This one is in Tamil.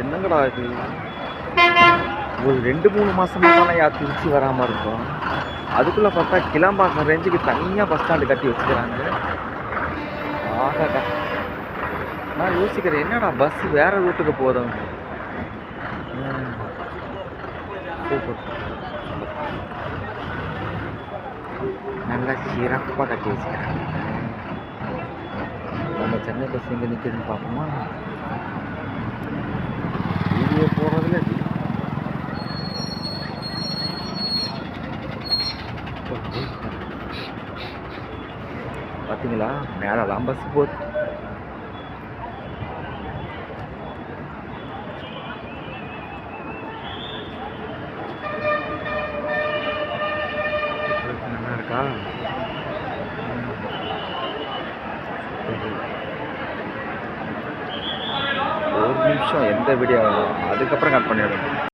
என்னங்கடா இது? ஒரு 2, 3 மாசமா தானயா திருச்சி வராம இருக்கோம். அதுக்குள்ள பார்த்தா கிளம்பாக்கம் ரேஞ்சுக்கு தனியா பஸ் ஸ்டாண்டு கட்டி வச்சுக்கிறாங்க. ஆகாடா! நான் யோசிக்கிறேன் என்னடா பஸ் வேற ரூட்டுக்கு போதும். சூப்பர். நல்லா சிறப்பா கட்டி வச்சுக்கிறாங்க. நம்ம சென்னை பஸ் எங்க நிக்குதுன்னு பார்ப்போமா? வீடியோ போடுறதுல பார்த்தீங்களா? மேலலாம் பஸ் போகுது. நல்லா இருக்கா? ஒரு நிமிஷம் எந்த வீடியோ அதுக்கப்புறம் கட் பண்ணிடுறேன்.